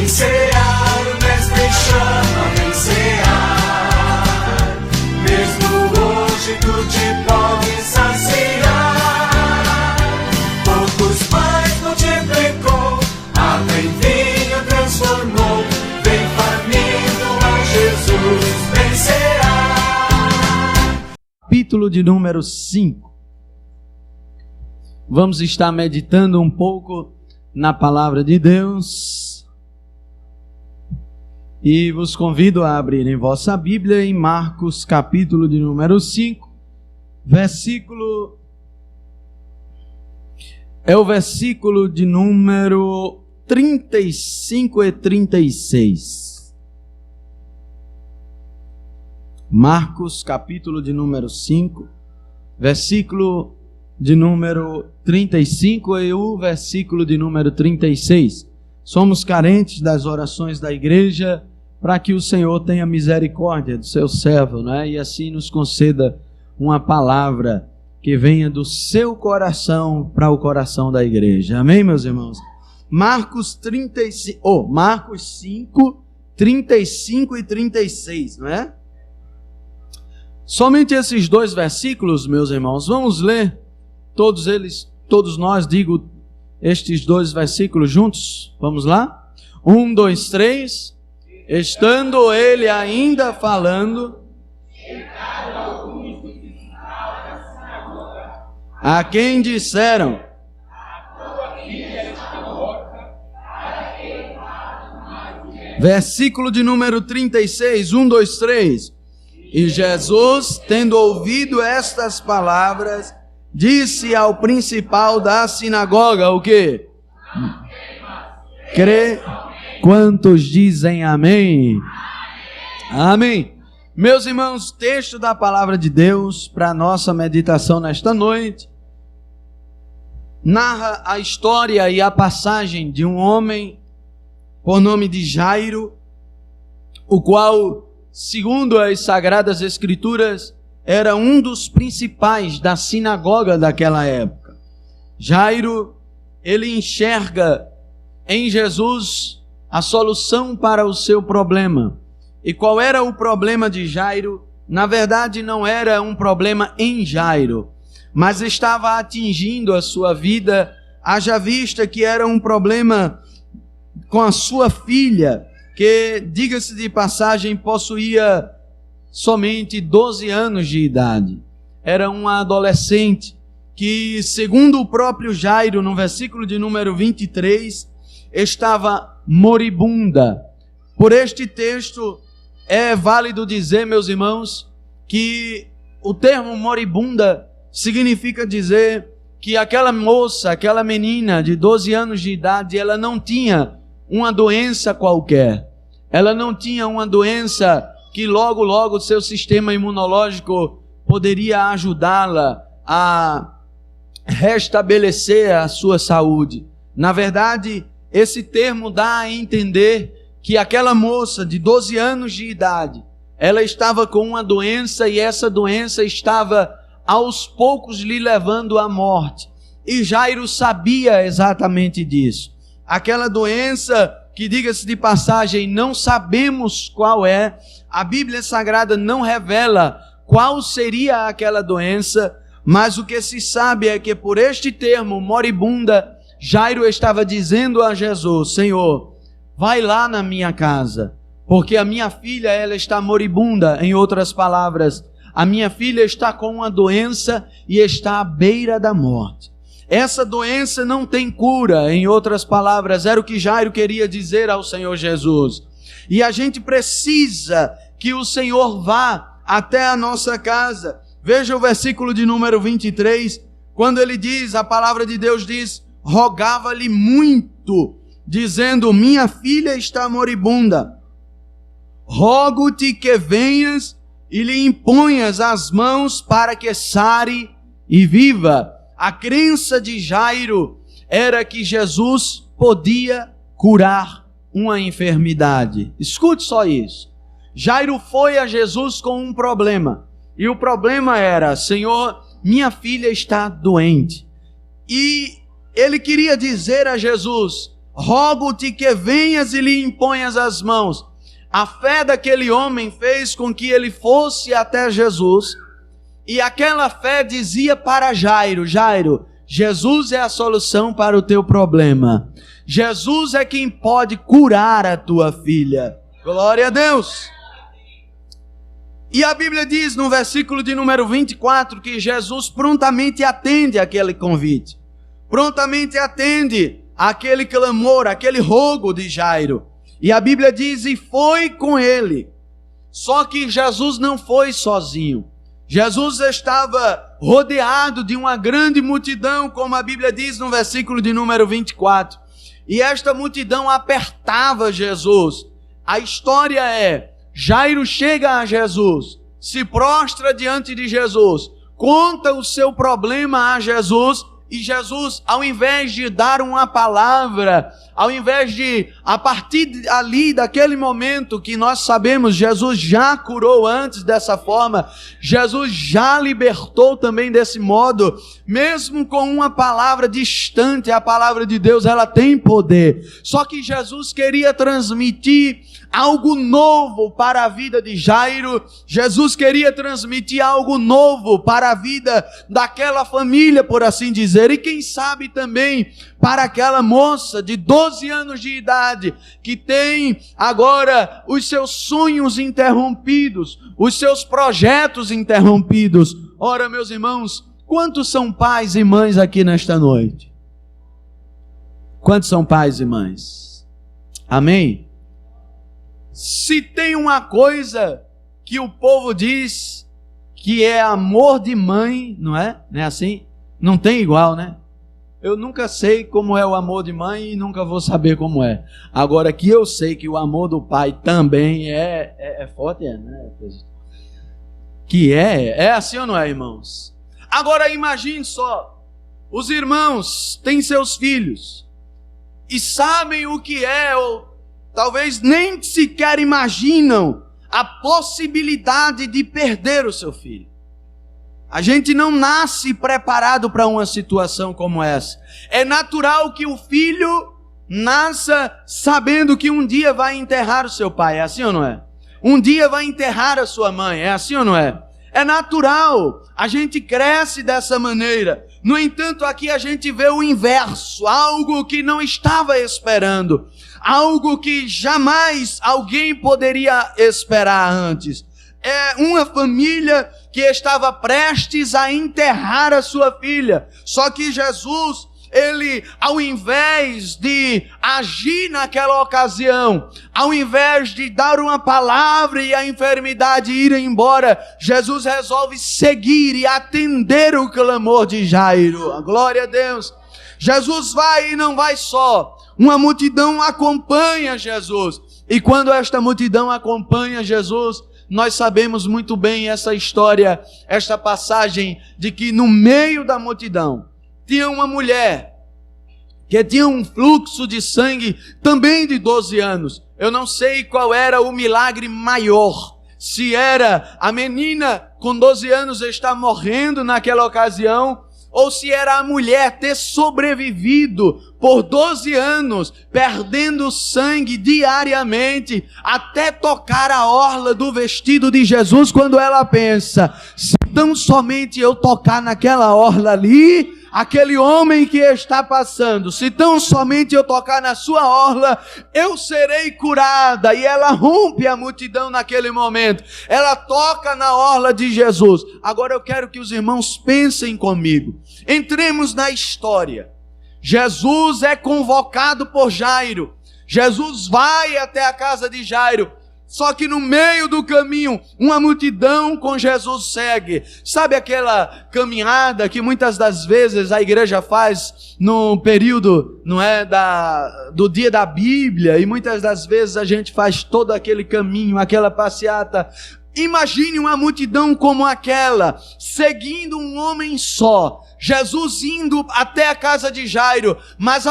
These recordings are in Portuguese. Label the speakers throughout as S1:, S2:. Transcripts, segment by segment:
S1: cear, o mestre chama, vem cear. Mesmo hoje tu te podes saciar. Poucos pães multiplicou, água em vinho transformou. Vem faminto a Jesus, vem cear.
S2: Capítulo de número 5. Vamos estar meditando um pouco na palavra de Deus. E vos convido a abrirem vossa Bíblia em Marcos, capítulo de número 5, versículo... É o versículo de número 35 e 36. Marcos, capítulo de número 5, versículo de número 35 e o versículo de número 36. Somos carentes das orações da igreja para que o Senhor tenha misericórdia do seu servo, né? E assim nos conceda uma palavra que venha do seu coração para o coração da igreja. Amém, meus irmãos? Marcos 5, 35 e 36, não é? Somente esses dois versículos, meus irmãos, vamos ler todos eles, todos nós, digo, estes dois versículos juntos. Vamos lá? 1, 2, 3. Estando ele ainda falando, a quem disseram: versículo de número 36, 1, 2, 3. E Jesus, tendo ouvido estas palavras, disse ao principal da sinagoga, o quê? Crê. Quantos dizem amém? Amém. Meus irmãos, texto da palavra de Deus para a nossa meditação nesta noite narra a história e a passagem de um homem por nome de Jairo, o qual, segundo as Sagradas Escrituras, era um dos principais da sinagoga daquela época. Jairo, ele enxerga em Jesus a solução para o seu problema. E qual era o problema de Jairo? Na verdade, não era um problema em Jairo, mas estava atingindo a sua vida, haja vista que era um problema com a sua filha, que, diga-se de passagem, possuía somente 12 anos de idade. Era uma adolescente que, segundo o próprio Jairo, no versículo de número 23, estava moribunda. Por este texto, é válido dizer, meus irmãos, que o termo moribunda significa dizer que aquela moça, aquela menina de 12 anos de idade, ela não tinha uma doença qualquer. Ela não tinha uma doença que logo seu sistema imunológico poderia ajudá-la a restabelecer a sua saúde. Na verdade, esse termo dá a entender que aquela moça de 12 anos de idade, ela estava com uma doença e essa doença estava aos poucos lhe levando à morte. E Jairo sabia exatamente disso. Aquela doença que, diga-se de passagem, não sabemos qual é, a Bíblia Sagrada não revela qual seria aquela doença, mas o que se sabe é que por este termo, moribunda, Jairo estava dizendo a Jesus: Senhor, vai lá na minha casa, porque a minha filha, ela está moribunda. Em outras palavras, a minha filha está com uma doença e está à beira da morte. Essa doença não tem cura. Em outras palavras, era o que Jairo queria dizer ao Senhor Jesus. E a gente precisa que o Senhor vá até a nossa casa. Veja o versículo de número 23, quando ele diz, a palavra de Deus diz: rogava-lhe muito, dizendo: minha filha está moribunda. Rogo-te que venhas e lhe imponhas as mãos para que sare e viva. A crença de Jairo era que Jesus podia curar uma enfermidade. Escute só isso. Jairo foi a Jesus com um problema. E o problema era: Senhor, minha filha está doente. E ele queria dizer a Jesus: rogo-te que venhas e lhe imponhas as mãos. A fé daquele homem fez com que ele fosse até Jesus, e aquela fé dizia para Jairo: Jairo, Jesus é a solução para o teu problema. Jesus é quem pode curar a tua filha. Glória a Deus. E a Bíblia diz no versículo de número 24 que Jesus prontamente atende aquele convite. Prontamente atende aquele clamor, aquele rogo de Jairo. E a Bíblia diz: e foi com ele. Só que Jesus não foi sozinho. Jesus estava rodeado de uma grande multidão, como a Bíblia diz no versículo de número 24. E esta multidão apertava Jesus. A história é: Jairo chega a Jesus, se prostra diante de Jesus, conta o seu problema a Jesus, e Jesus, ao invés de dar uma palavra, ao invés de, a partir ali daquele momento que nós sabemos, Jesus já curou antes dessa forma, Jesus já libertou também desse modo, mesmo com uma palavra distante, a palavra de Deus, ela tem poder. Só que Jesus queria transmitir algo novo para a vida de Jairo. Jesus queria transmitir algo novo para a vida daquela família, por assim dizer, e quem sabe também para aquela moça de 12 anos de idade, que tem agora os seus sonhos interrompidos, os seus projetos interrompidos. Ora, meus irmãos, quantos são pais e mães aqui nesta noite? Quantos são pais e mães? Amém? Se tem uma coisa que o povo diz que é amor de mãe, não é? Não é assim? Não tem igual, né? Eu nunca sei como é o amor de mãe e nunca vou saber como é. Agora que eu sei que o amor do pai também é forte, né? Que é assim ou não é, irmãos? Agora imagine só, os irmãos têm seus filhos e sabem o que é, ou talvez nem sequer imaginam a possibilidade de perder o seu filho. A gente não nasce preparado para uma situação como essa. É natural que o filho nasça sabendo que um dia vai enterrar o seu pai, é assim ou não é? Um dia vai enterrar a sua mãe, é assim ou não é? É natural, a gente cresce dessa maneira. No entanto, aqui a gente vê o inverso, algo que não estava esperando, algo que jamais alguém poderia esperar antes. É uma família que estava prestes a enterrar a sua filha. Só que Jesus, ele, ao invés de agir naquela ocasião, ao invés de dar uma palavra e a enfermidade ir embora, Jesus resolve seguir e atender o clamor de Jairo. Glória a Deus. Jesus vai e não vai só. Uma multidão acompanha Jesus. E quando esta multidão acompanha Jesus, nós sabemos muito bem essa história, esta passagem de que no meio da multidão tinha uma mulher que tinha um fluxo de sangue também de 12 anos. Eu não sei qual era o milagre maior. Se era a menina com 12 anos estar morrendo naquela ocasião, ou se era a mulher ter sobrevivido por 12 anos, perdendo sangue diariamente, até tocar a orla do vestido de Jesus, quando ela pensa: se tão somente eu tocar naquela orla ali, aquele homem que está passando, se tão somente eu tocar na sua orla, eu serei curada. E ela rompe a multidão naquele momento, ela toca na orla de Jesus. Agora eu quero que os irmãos pensem comigo, entremos na história. Jesus é convocado por Jairo, Jesus vai até a casa de Jairo, só que no meio do caminho, uma multidão com Jesus segue. Sabe aquela caminhada que muitas das vezes a igreja faz no período, não é, do dia da Bíblia, e muitas das vezes a gente faz todo aquele caminho, aquela passeata. Imagine uma multidão como aquela, seguindo um homem só, Jesus indo até a casa de Jairo, mas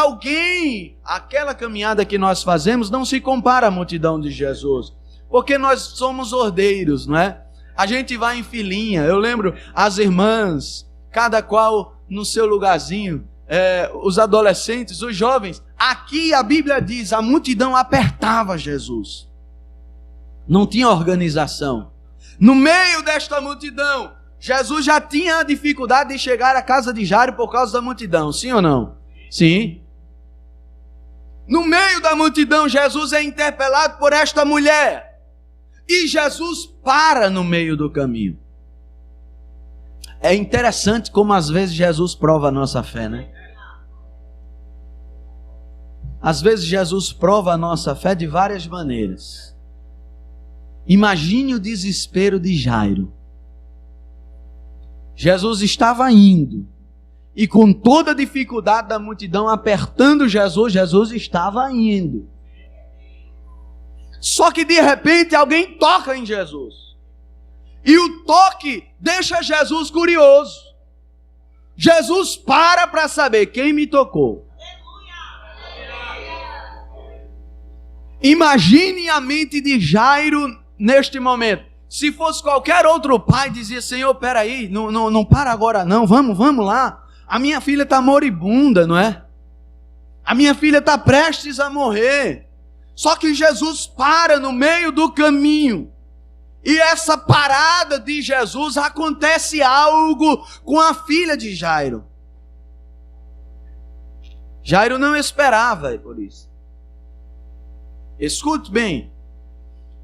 S2: aquela caminhada que nós fazemos não se compara à multidão de Jesus, porque nós somos ordeiros, não é? A gente vai em filinha. Eu lembro as irmãs, cada qual no seu lugarzinho, os adolescentes, os jovens, Aqui a Bíblia diz, a multidão apertava Jesus. Não tinha organização. No meio desta multidão, Jesus já tinha a dificuldade de chegar à casa de Jairo por causa da multidão, sim ou não? Sim. No meio da multidão, Jesus é interpelado por esta mulher. E Jesus para no meio do caminho. É interessante como às vezes Jesus prova a nossa fé, né? Às vezes Jesus prova a nossa fé de várias maneiras. Imagine o desespero de Jairo. Jesus estava indo, e com toda a dificuldade da multidão apertando Jesus, Jesus estava indo. Só que de repente alguém toca em Jesus. E o toque deixa Jesus curioso. Jesus para saber quem me tocou. Imagine a mente de Jairo neste momento. Se fosse qualquer outro pai, dizia: Senhor, peraí, não para agora não, vamos lá. A minha filha está moribunda, não é? A minha filha está prestes a morrer. Só que Jesus para no meio do caminho. E essa parada de Jesus, acontece algo com a filha de Jairo. Jairo não esperava por isso. Escute bem.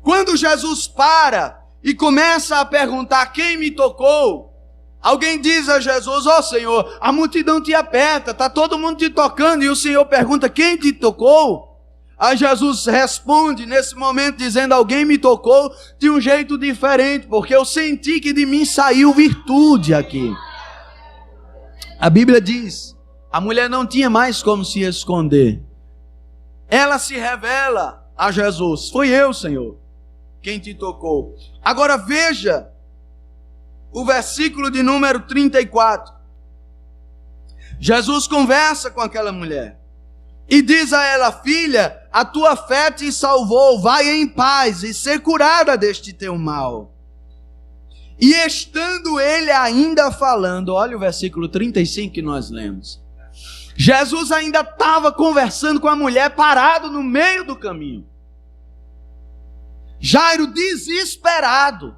S2: Quando Jesus para e começa a perguntar quem me tocou, alguém diz a Jesus: ó Senhor, a multidão te aperta, está todo mundo te tocando, e o Senhor pergunta: quem te tocou? Aí Jesus responde nesse momento dizendo: alguém me tocou de um jeito diferente, porque eu senti que de mim saiu virtude aqui. A Bíblia diz, a mulher não tinha mais como se esconder. Ela se revela a Jesus: foi eu, Senhor, quem te tocou. Agora veja o versículo de número 34. Jesus conversa com aquela mulher e diz a ela: filha, a tua fé te salvou, vai em paz e ser curada deste teu mal. E estando ele ainda falando, olha o versículo 35 que nós lemos. Jesus ainda estava conversando com a mulher, parado no meio do caminho. Jairo desesperado.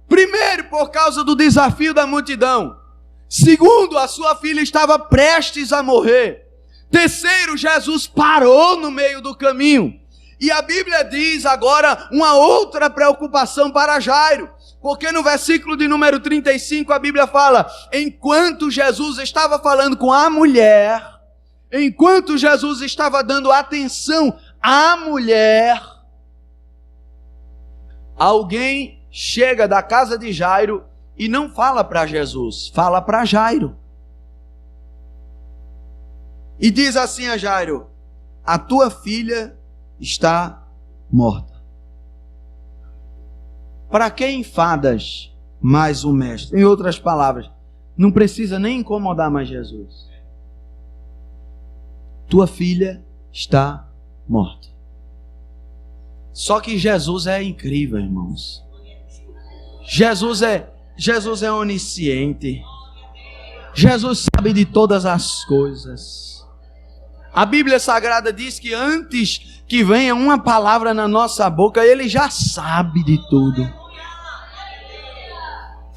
S2: Primeiro, por causa do desafio da multidão. Segundo, a sua filha estava prestes a morrer. Terceiro, Jesus parou no meio do caminho. E a Bíblia diz agora uma outra preocupação para Jairo. Porque no versículo de número 35 a Bíblia fala: enquanto Jesus estava falando com a mulher, enquanto Jesus estava dando atenção à mulher, alguém chega da casa de Jairo e não fala para Jesus, fala para Jairo. E diz assim a Jairo: a tua filha está morta. Para que enfadas mais o mestre? Em outras palavras, não precisa nem incomodar mais Jesus. Tua filha está morta. Só que Jesus é incrível, irmãos. Jesus é onisciente. Jesus sabe de todas as coisas. A Bíblia Sagrada diz que antes que venha uma palavra na nossa boca, Ele já sabe de tudo.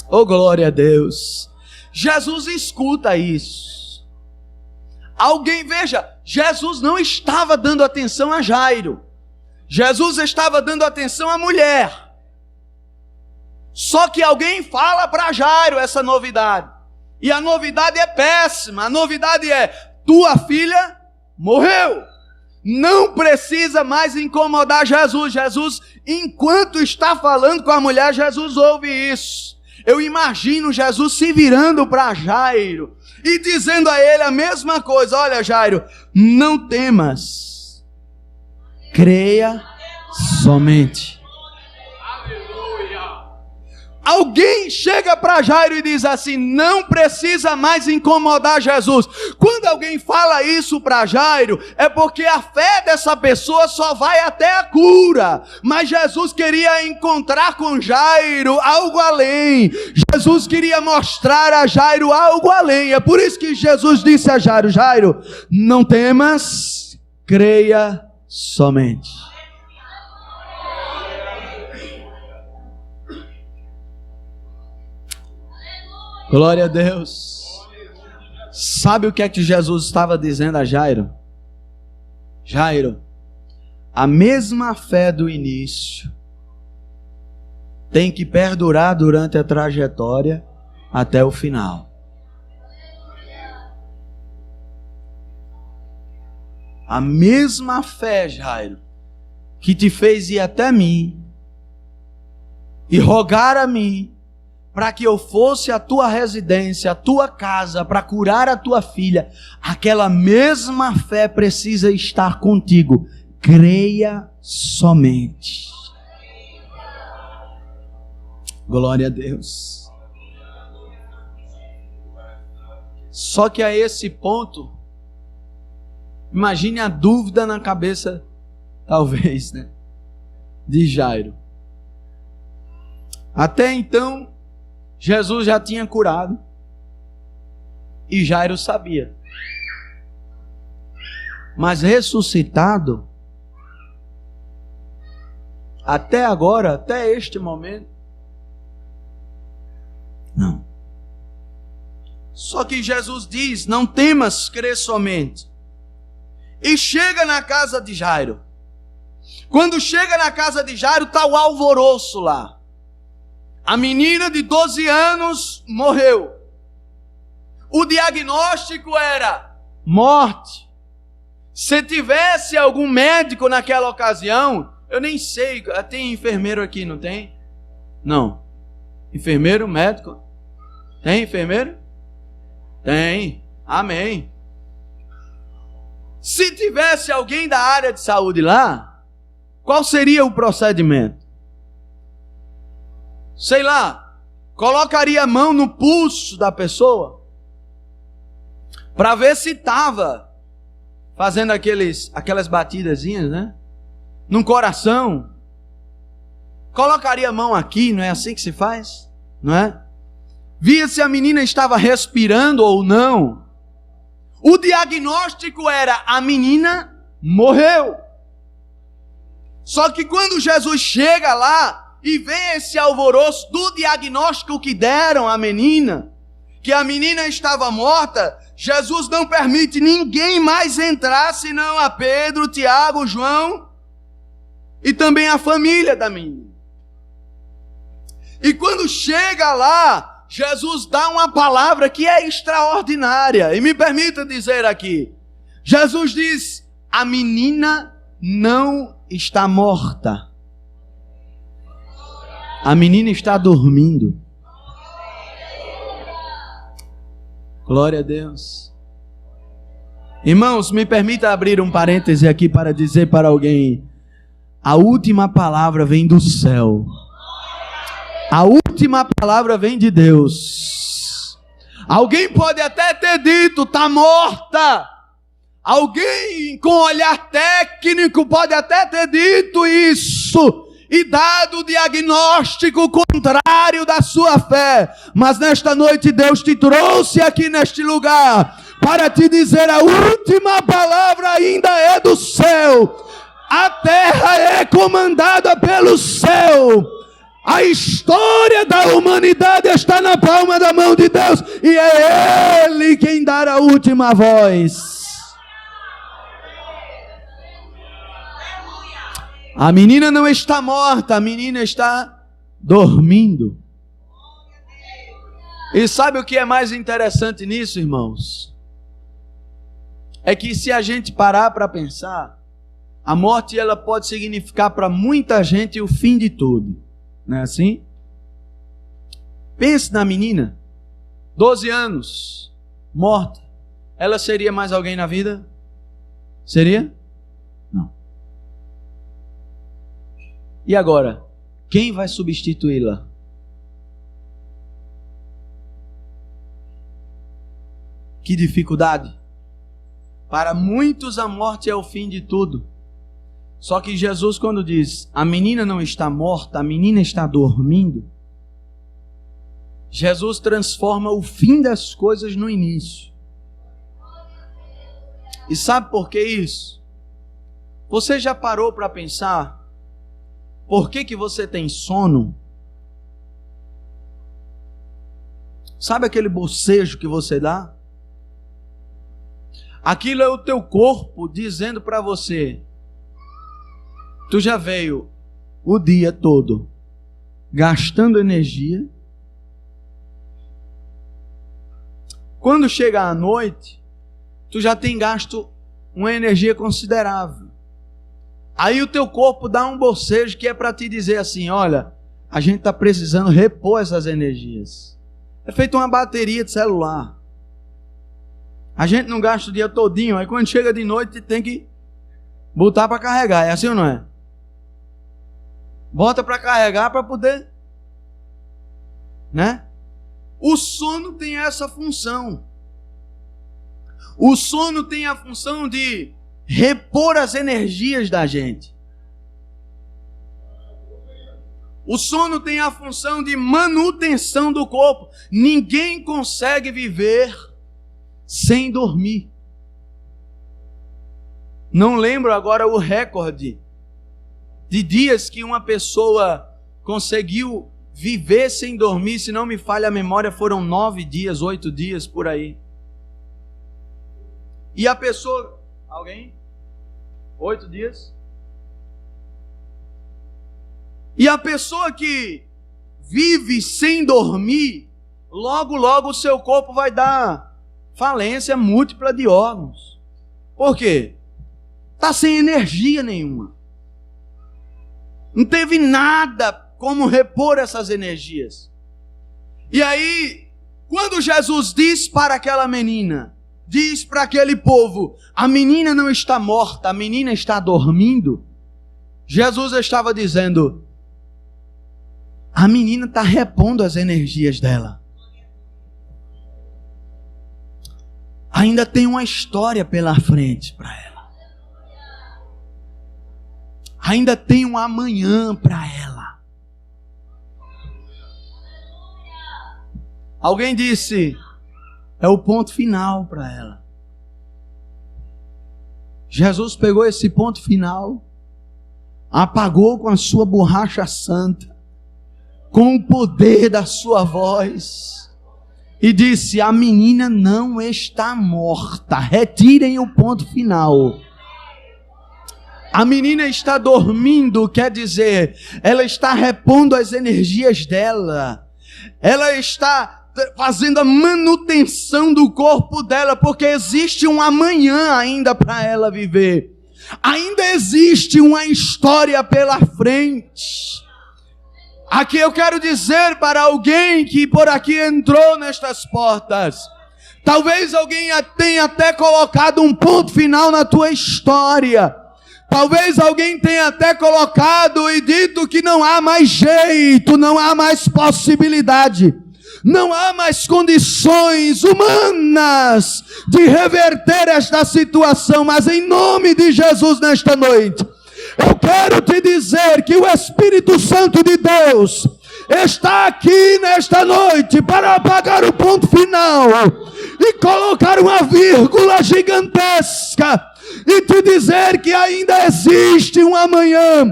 S2: Oh, glória a Deus. Jesus escuta isso. Alguém, veja, Jesus não estava dando atenção a Jairo. Jesus estava dando atenção à mulher. Só que alguém fala para Jairo essa novidade. E a novidade é péssima. A novidade é: tua filha morreu. Não precisa mais incomodar Jesus. Jesus, enquanto está falando com a mulher, Jesus ouve isso. Eu imagino Jesus se virando para Jairo e dizendo a ele a mesma coisa: olha, Jairo, não temas, creia somente. Alguém chega para Jairo e diz assim: não precisa mais incomodar Jesus. Quando alguém fala isso para Jairo, é porque a fé dessa pessoa só vai até a cura. Mas Jesus queria encontrar com Jairo algo além. Jesus queria mostrar a Jairo algo além. É por isso que Jesus disse a Jairo: Jairo, não temas, creia somente. Glória a Deus. Sabe o que é que Jesus estava dizendo a Jairo? Jairo, a mesma fé do início tem que perdurar durante a trajetória até o final. A mesma fé, Jairo, que te fez ir até mim e rogar a mim para que eu fosse à tua residência, à tua casa, para curar a tua filha, aquela mesma fé precisa estar contigo. Creia somente. Glória a Deus. Só que a esse ponto, imagine a dúvida na cabeça, talvez, né, de Jairo. Até então, Jesus já tinha curado e Jairo sabia. Mas ressuscitado, até agora, até este momento, não. Só que Jesus diz: não temas, crê somente. E chega na casa de Jairo. Quando chega na casa de Jairo, está o alvoroço lá. A menina de 12 anos morreu. O diagnóstico era morte. Se tivesse algum médico naquela ocasião, eu nem sei, tem enfermeiro aqui, não tem? Não. Enfermeiro, médico? Tem enfermeiro? Tem. Amém. Se tivesse alguém da área de saúde lá, qual seria o procedimento? Sei lá, colocaria a mão no pulso da pessoa para ver se estava fazendo aquelas batidazinhas, né? No coração. Colocaria a mão aqui, não é assim que se faz? Não é? Via se a menina estava respirando ou não. O diagnóstico era: a menina morreu. Só que quando Jesus chega lá e vê esse alvoroço do diagnóstico que deram à menina, que a menina estava morta, Jesus não permite ninguém mais entrar senão a Pedro, Tiago, João e também a família da menina. E quando chega lá, Jesus dá uma palavra que é extraordinária. E me permita dizer aqui, Jesus diz: a menina não está morta. A menina está dormindo. Glória a Deus. Irmãos, me permita abrir um parêntese aqui para dizer para alguém: a última palavra vem do céu. A última palavra vem de Deus. Alguém pode até ter dito: está morta. Alguém com olhar técnico pode até ter dito isso e dado o diagnóstico contrário da sua fé. Mas nesta noite Deus te trouxe aqui neste lugar para te dizer: a última palavra ainda é do céu. A terra é comandada pelo céu. A história da humanidade está na palma da mão de Deus, e é Ele quem dá a última voz. A menina não está morta, a menina está dormindo. E sabe o que é mais interessante nisso, irmãos? É que se a gente parar para pensar, a morte ela pode significar para muita gente o fim de tudo. Não é assim? Pense na menina, 12 anos, morta. Ela seria mais alguém na vida? Seria? Não. E agora, quem vai substituí-la? Que dificuldade! Para muitos a morte é o fim de tudo. Só que Jesus, quando diz: a menina não está morta, a menina está dormindo, Jesus transforma o fim das coisas no início. E sabe por que isso? Você já parou para pensar por que você tem sono? Sabe aquele bocejo que você dá? Aquilo é o teu corpo dizendo para você: tu já veio o dia todo gastando energia. Quando chega à noite, tu já tem gasto uma energia considerável. Aí o teu corpo dá um bocejo que é para te dizer assim: olha, a gente está precisando repor essas energias. É feito uma bateria de celular. A gente não gasta o dia todinho, aí quando chega de noite tem que botar para carregar. É assim ou não é? Bota para carregar para poder, né? O sono tem essa função. O sono tem a função de repor as energias da gente. O sono tem a função de manutenção do corpo. Ninguém consegue viver sem dormir. Não lembro agora o recorde de dias que uma pessoa conseguiu viver sem dormir. Se não me falha a memória, foram 9 dias, 8 dias por aí. E a pessoa... Alguém? 8 dias? E a pessoa que vive sem dormir, logo o seu corpo vai dar falência múltipla de órgãos. Por quê? Está sem energia nenhuma. Não teve nada como repor essas energias. E aí, quando Jesus diz para aquela menina, diz para aquele povo: a menina não está morta, a menina está dormindo. Jesus estava dizendo: a menina está repondo as energias dela. Ainda tem uma história pela frente para ela. Ainda tem um amanhã para ela. Alguém disse: é o ponto final para ela. Jesus pegou esse ponto final, apagou com a sua borracha santa, com o poder da sua voz, e disse: a menina não está morta. Retirem o ponto final. A menina está dormindo, quer dizer, ela está repondo as energias dela. Ela está fazendo a manutenção do corpo dela, porque existe um amanhã ainda para ela viver. Ainda existe uma história pela frente. Aqui eu quero dizer para alguém que por aqui entrou nestas portas: talvez alguém tenha até colocado um ponto final na tua história. Talvez alguém tenha até colocado e dito que não há mais jeito, não há mais possibilidade, não há mais condições humanas de reverter esta situação. Mas em nome de Jesus, nesta noite, eu quero te dizer que o Espírito Santo de Deus está aqui nesta noite para apagar o ponto final e colocar uma vírgula gigantesca e te dizer que ainda existe um amanhã,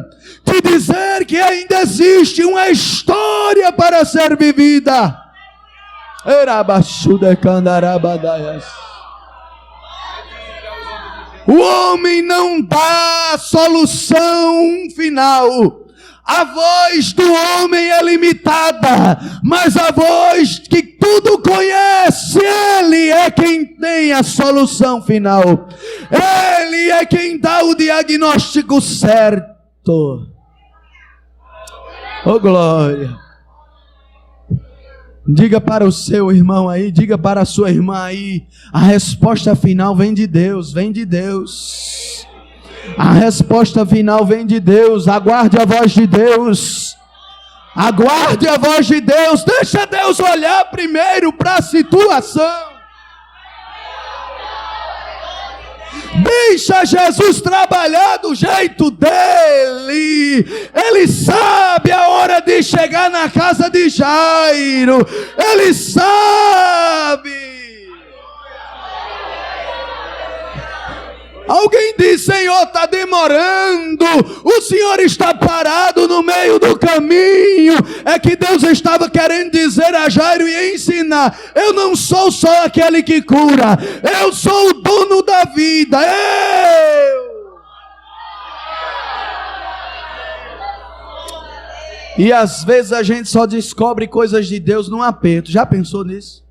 S2: te dizer que ainda existe uma história para ser vivida. O homem não dá solução final. A voz do homem é limitada, mas a voz que tudo conhece, Ele é quem tem a solução final. Ele é quem dá o diagnóstico certo. Oh glória! Diga para o seu irmão aí, diga para a sua irmã aí: a resposta final vem de Deus, vem de Deus. A resposta final vem de Deus. Aguarde a voz de Deus. Aguarde a voz de Deus. Deixa Deus olhar primeiro para a situação. Deixa Jesus trabalhar do jeito dele. Ele sabe a hora de chegar na casa de Jairo. Ele sabe. Alguém diz: Senhor, está demorando, o Senhor está parado no meio do caminho. É que Deus estava querendo dizer a Jairo e ensinar: eu não sou só aquele que cura, eu sou o dono da vida. E às vezes a gente só descobre coisas de Deus num aperto. Já pensou nisso?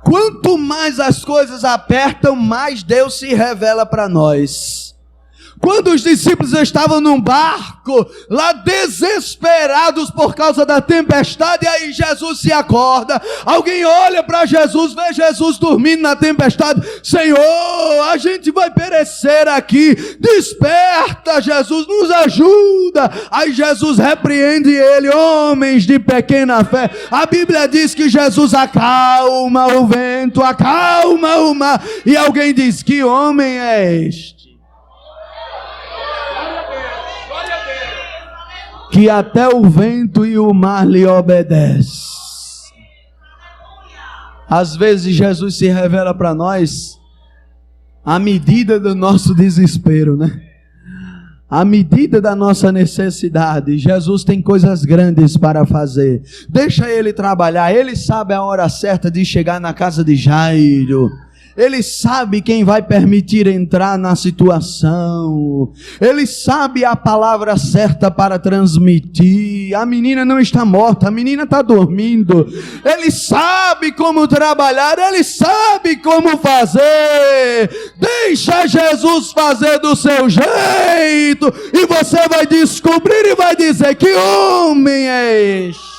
S2: Quanto mais as coisas apertam, mais Deus se revela para nós. Quando os discípulos estavam num barco, lá desesperados por causa da tempestade, aí Jesus se acorda. Alguém olha para Jesus, vê Jesus dormindo na tempestade. Senhor, a gente vai perecer aqui. Desperta, Jesus, nos ajuda. Aí Jesus repreende ele: homens de pequena fé. A Bíblia diz que Jesus acalma o vento, acalma o mar. E alguém diz: que homem é este? Que até o vento e o mar lhe obedecem. Às vezes Jesus se revela para nós à medida do nosso desespero, né? À medida da nossa necessidade. Jesus tem coisas grandes para fazer. Deixa ele trabalhar. Ele sabe a hora certa de chegar na casa de Jairo. Ele sabe quem vai permitir entrar na situação. Ele sabe a palavra certa para transmitir. A menina não está morta, a menina está dormindo. Ele sabe como trabalhar, ele sabe como fazer. Deixa Jesus fazer do seu jeito, e você vai descobrir e vai dizer: que homem é este?